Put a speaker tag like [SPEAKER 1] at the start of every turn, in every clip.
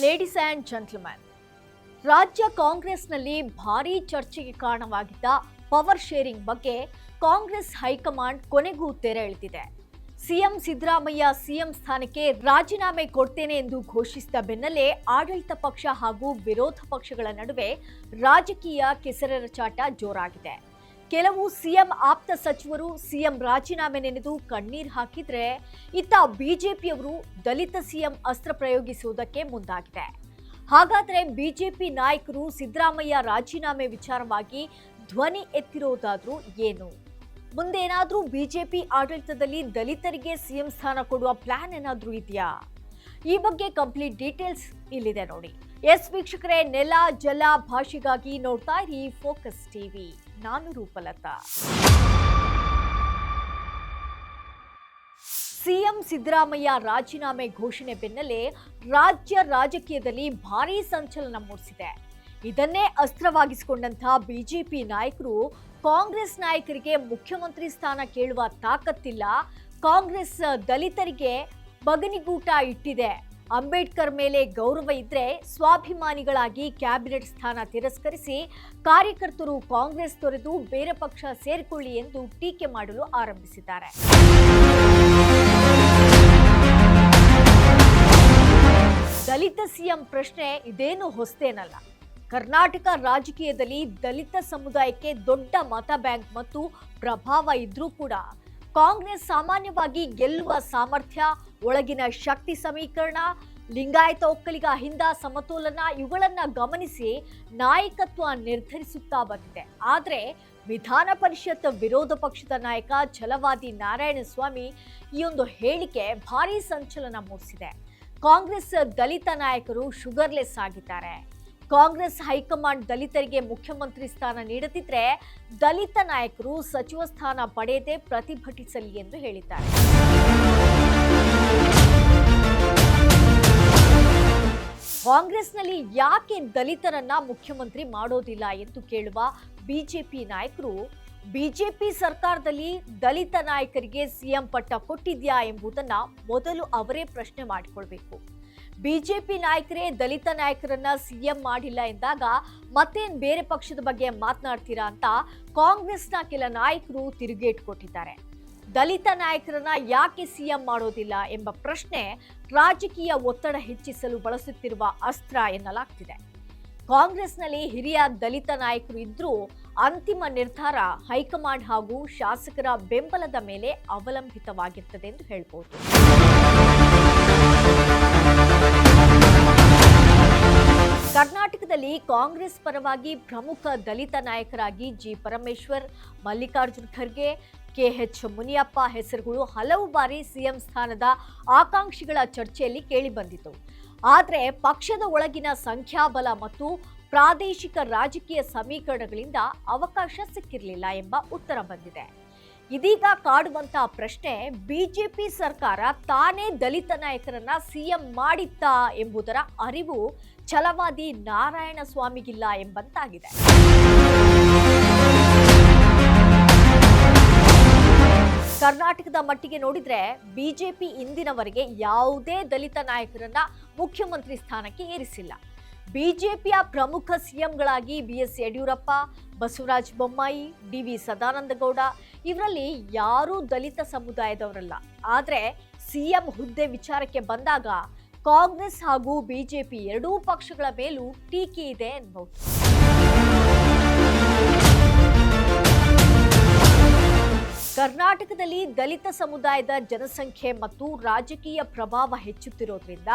[SPEAKER 1] Ladies and gentleman, ರಾಜ್ಯ ಕಾಂಗ್ರೆಸ್ನಲ್ಲಿ ಭಾರೀ ಚರ್ಚೆಗೆ ಕಾರಣವಾಗಿದ್ದ ಪವರ್ ಶೇರಿಂಗ್ ಬಗ್ಗೆ ಕಾಂಗ್ರೆಸ್ ಹೈಕಮಾಂಡ್ ಕೊನೆಗೂ ತೆರೆ ಎಳೆದಿದೆ. ಸಿಎಂ ಸಿದ್ದರಾಮಯ್ಯ ಸಿಎಂ ಸ್ಥಾನಕ್ಕೆ ರಾಜೀನಾಮೆ ಕೊಡ್ತೇನೆ ಎಂದು ಘೋಷಿಸಿದ ಬೆನ್ನಲ್ಲೇ ಆಡಳಿತ ಪಕ್ಷ ಹಾಗೂ ವಿರೋಧ ಪಕ್ಷಗಳ ನಡುವೆ ರಾಜಕೀಯ ಕೆಸರೆರಚಾಟ ಜೋರಾಗಿದೆ. ಕೆಲವು ಸಿಎಂ ಆಪ್ತ ಸಚಿವರು ಸಿಎಂ ರಾಜೀನಾಮೆ ನೆನೆದು ಕಣ್ಣೀರು ಹಾಕಿದ್ರೆ, ಇತ್ತ ಬಿಜೆಪಿಯವರು ದಲಿತ ಸಿಎಂ ಅಸ್ತ್ರ ಪ್ರಯೋಗಿಸುವುದಕ್ಕೆ ಮುಂದಾಗಿದೆ. ಹಾಗಾದ್ರೆ ಬಿಜೆಪಿ ನಾಯಕರು ಸಿದ್ದರಾಮಯ್ಯ ರಾಜೀನಾಮೆ ವಿಚಾರವಾಗಿ ಧ್ವನಿ ಎತ್ತಿರೋದಾದ್ರೂ ಏನು? ಮುಂದೇನಾದ್ರೂ ಬಿಜೆಪಿ ಆಡಳಿತದಲ್ಲಿ ದಲಿತರಿಗೆ ಸಿಎಂ ಸ್ಥಾನ ಕೊಡುವ ಪ್ಲಾನ್ ಏನಾದ್ರೂ ಇದೆಯಾ? ಈ ಬಗ್ಗೆ ಕಂಪ್ಲೀಟ್ ಡೀಟೇಲ್ಸ್ ಇಲ್ಲಿದೆ ನೋಡಿ. ಎಸ್ ವೀಕ್ಷಕರೇ, ನೆಲ ಜಲ ಭಾಷೆಗಾಗಿ ನೋಡ್ತಾ ಇರಿ ಫೋಕಸ್ ಟಿವಿ. ನಾನು ರೂಪಲತಾ. ಸಿಎಂ ಸಿದ್ದರಾಮಯ್ಯ ರಾಜೀನಾಮೆ ಘೋಷಣೆ ಬೆನ್ನಲ್ಲೇ ರಾಜ್ಯ ರಾಜಕೀಯದಲ್ಲಿ ಭಾರೀ ಸಂಚಲನ ಮೂಡಿಸಿದೆ. ಇದನ್ನೇ ಅಸ್ತ್ರವಾಗಿಸಿಕೊಂಡಂತಹ ಬಿಜೆಪಿ ನಾಯಕರು ಕಾಂಗ್ರೆಸ್ ನಾಯಕರಿಗೆ ಮುಖ್ಯಮಂತ್ರಿ ಸ್ಥಾನ ಕೇಳುವ ತಾಕತ್ತಿಲ್ಲ, ಕಾಂಗ್ರೆಸ್ ದಲಿತರಿಗೆ ಬಗನಿಗೂಟ ಇಟ್ಟಿದೆ, ಅಂಬೇಡ್ಕರ್ ಮೇಲೆ ಗೌರವ ಇದ್ರೆ ಸ್ವಾಭಿಮಾನಿಗಳಾಗಿ ಕ್ಯಾಬಿನೆಟ್ ಸ್ಥಾನ ತಿರಸ್ಕರಿಸಿ ಕಾರ್ಯಕರ್ತರು ಕಾಂಗ್ರೆಸ್ ತೊರೆದು ಬೇರೆ ಪಕ್ಷ ಸೇರಿಕೊಳ್ಳಿ ಎಂದು ಟೀಕೆ ಮಾಡಲು ಆರಂಭಿಸಿದ್ದಾರೆ. ದಲಿತ ಸಿಎಂ ಪ್ರಶ್ನೆ ಇದೇನು ಹೊಸತೇನಲ್ಲ. ಕರ್ನಾಟಕ ರಾಜಕೀಯದಲ್ಲಿ ದಲಿತ ಸಮುದಾಯಕ್ಕೆ ದೊಡ್ಡ ಮತ ಬ್ಯಾಂಕ್ ಮತ್ತು ಪ್ರಭಾವ ಇದ್ರೂ ಕೂಡ ಕಾಂಗ್ರೆಸ್ ಸಾಮಾನ್ಯವಾಗಿ ಗೆಲ್ಲುವ ಸಾಮರ್ಥ್ಯ, ಒಳಗಿನ ಶಕ್ತಿ ಸಮೀಕರಣ, ಲಿಂಗಾಯತ ಒಕ್ಕಲಿಗ ಅಹಿಂದ ಸಮತೋಲನ ಇವುಗಳನ್ನ ಗಮನಿಸಿ ನಾಯಕತ್ವ ನಿರ್ಧರಿಸುತ್ತಾ ಬಂದಿದೆ. ಆದರೆ ವಿಧಾನ ಪರಿಷತ್ ವಿರೋಧ ಪಕ್ಷದ ನಾಯಕ ಛಲವಾದಿ ನಾರಾಯಣಸ್ವಾಮಿ ಈ ಒಂದು ಹೇಳಿಕೆ ಭಾರೀ ಸಂಚಲನ ಮೂಡಿಸಿದೆ. ಕಾಂಗ್ರೆಸ್ ದಲಿತ ನಾಯಕರು ಶುಗರ್ಲೆಸ್ ಆಗಿದ್ದಾರೆ. ಕಾಂಗ್ರೆಸ್ ಹೈಕಮಾಂಡ್ ದಲಿತರಿಗೆ ಮುಖ್ಯಮಂತ್ರಿ ಸ್ಥಾನ ನೀಡದಿದ್ರೆ ದಲಿತ ನಾಯಕರು ಸಚಿವ ಸ್ಥಾನ ಪಡೆಯದೆ ಪ್ರತಿಭಟಿಸಲಿ ಎಂದು ಹೇಳಿದ್ದಾರೆ. ಕಾಂಗ್ರೆಸ್ನಲ್ಲಿ ಯಾಕೆ ದಲಿತರನ್ನ ಮುಖ್ಯಮಂತ್ರಿ ಮಾಡೋದಿಲ್ಲ ಎಂದು ಕೇಳುವ ಬಿಜೆಪಿ ನಾಯಕರು, ಬಿಜೆಪಿ ಸರ್ಕಾರದಲ್ಲಿ ದಲಿತ ನಾಯಕರಿಗೆ ಸಿಎಂ ಪಟ್ಟ ಕೊಟ್ಟಿದ್ಯಾ ಎಂಬುದನ್ನ ಮೊದಲು ಅವರೇ ಪ್ರಶ್ನೆ ಮಾಡಿಕೊಳ್ಬೇಕು. ಬಿಜೆಪಿ ನಾಯಕರೇ ದಲಿತ ನಾಯಕರನ್ನ ಸಿಎಂ ಮಾಡಿಲ್ಲ ಎಂದಾಗ ಮತ್ತೇನ್ ಬೇರೆ ಪಕ್ಷದ ಬಗ್ಗೆ ಮಾತನಾಡ್ತೀರಾ ಅಂತ ಕಾಂಗ್ರೆಸ್ನ ಕೆಲ ನಾಯಕರು ತಿರುಗೇಟು ಕೊಟ್ಟಿದ್ದಾರೆ. ದಲಿತ ನಾಯಕರನ್ನ ಯಾಕೆ ಸಿಎಂ ಮಾಡೋದಿಲ್ಲ ಎಂಬ ಪ್ರಶ್ನೆ ರಾಜಕೀಯ ಒತ್ತಡ ಹೆಚ್ಚಿಸಲು ಬಳಸುತ್ತಿರುವ ಅಸ್ತ್ರ ಎನ್ನಲಾಗ್ತಿದೆ. ಕಾಂಗ್ರೆಸ್ನಲ್ಲಿ ಹಿರಿಯ ದಲಿತ ನಾಯಕರು ಇದ್ರೂ ಅಂತಿಮ ನಿರ್ಧಾರ ಹೈಕಮಾಂಡ್ ಹಾಗೂ ಶಾಸಕರ ಬೆಂಬಲದ ಮೇಲೆ ಅವಲಂಬಿತವಾಗಿರ್ತದೆ ಎಂದು ಹೇಳ್ಬೋದು. ಕರ್ನಾಟಕದಲ್ಲಿ ಕಾಂಗ್ರೆಸ್ ಪರವಾಗಿ ಪ್ರಮುಖ ದಲಿತ ನಾಯಕರಾಗಿ ಜಿ ಪರಮೇಶ್ವರ್, ಮಲ್ಲಿಕಾರ್ಜುನ್ ಖರ್ಗೆ, ಕೆಎಚ್ ಮುನಿಯಪ್ಪ ಹೆಸರುಗಳು ಹಲವು ಬಾರಿ ಸಿಎಂ ಸ್ಥಾನದ ಆಕಾಂಕ್ಷಿಗಳ ಚರ್ಚೆಯಲ್ಲಿ ಕೇಳಿಬಂದಿತು. ಆದರೆ ಪಕ್ಷದ ಒಳಗಿನ ಸಂಖ್ಯಾಬಲ ಮತ್ತು ಪ್ರಾದೇಶಿಕ ರಾಜಕೀಯ ಸಮೀಕರಣಗಳಿಂದ ಅವಕಾಶ ಸಿಕ್ಕಿರಲಿಲ್ಲ ಎಂಬ ಉತ್ತರ ಬಂದಿದೆ. ಇದೀಗ ಕಾಡುವಂತಹ ಪ್ರಶ್ನೆ, ಬಿಜೆಪಿ ಸರ್ಕಾರ ತಾನೇ ದಲಿತ ನಾಯಕರನ್ನ ಸಿಎಂ ಮಾಡಿತ್ತಾ ಎಂಬುದರ ಅರಿವು ಛಲವಾದಿ ನಾರಾಯಣಸ್ವಾಮಿಗಿಲ್ಲ ಎಂಬಂತಾಗಿದೆ. ಕರ್ನಾಟಕದ ಮಟ್ಟಿಗೆ ನೋಡಿದ್ರೆ ಬಿಜೆಪಿ ಇಂದಿನವರೆಗೆ ಯಾವುದೇ ದಲಿತ ನಾಯಕರನ್ನ ಮುಖ್ಯಮಂತ್ರಿ ಸ್ಥಾನಕ್ಕೆ ಏರಿಸಿಲ್ಲ. ಬಿಜೆಪಿಯ ಪ್ರಮುಖ ಸಿಎಂಗಳಾಗಿ ಬಿಎಸ್ ಯಡಿಯೂರಪ್ಪ, ಬಸವರಾಜ ಬೊಮ್ಮಾಯಿ, ಡಿವಿ ಸದಾನಂದಗೌಡ ಇವರಲ್ಲಿ ಯಾರೂ ದಲಿತ ಸಮುದಾಯದವರಲ್ಲ. ಆದರೆ ಸಿಎಂ ಹುದ್ದೆ ವಿಚಾರಕ್ಕೆ ಬಂದಾಗ ಕಾಂಗ್ರೆಸ್ ಹಾಗೂ ಬಿಜೆಪಿ ಎರಡೂ ಪಕ್ಷಗಳ ಮೇಲೂ ಟೀಕೆ ಇದೆ ಎನ್ನಬಹುದು. ಕರ್ನಾಟಕದಲ್ಲಿ ದಲಿತ ಸಮುದಾಯದ ಜನಸಂಖ್ಯೆ ಮತ್ತು ರಾಜಕೀಯ ಪ್ರಭಾವ ಹೆಚ್ಚುತ್ತಿರೋದ್ರಿಂದ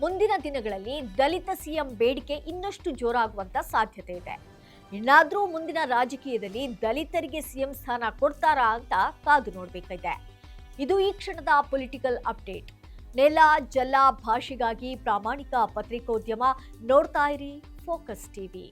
[SPEAKER 1] ಮುಂದಿನ ದಿನಗಳಲ್ಲಿ ದಲಿತ ಸಿಎಂ ಬೇಡಿಕೆ ಇನ್ನಷ್ಟು ಜೋರಾಗುವಂತ ಸಾಧ್ಯತೆ ಇದೆ. ಇನ್ನಾದ್ರೂ ಮುಂದಿನ ರಾಜಕೀಯದಲ್ಲಿ ದಲಿತರಿಗೆ ಸಿಎಂ ಸ್ಥಾನ ಕೊಡ್ತಾರಾ ಅಂತ ಕಾದು ನೋಡಬೇಕಿದೆ. ಇದು ಈ ಕ್ಷಣದ ಪೊಲಿಟಿಕಲ್ ಅಪ್ಡೇಟ್. ನೆಲ ಜಲ ಭಾಷೆಗಾಗಿ ಪ್ರಾಮಾಣಿಕ ಪತ್ರಿಕೋದ್ಯಮ. ನೋಡ್ತಾ ಇರಿ ಫೋಕಸ್ ಟಿವಿ.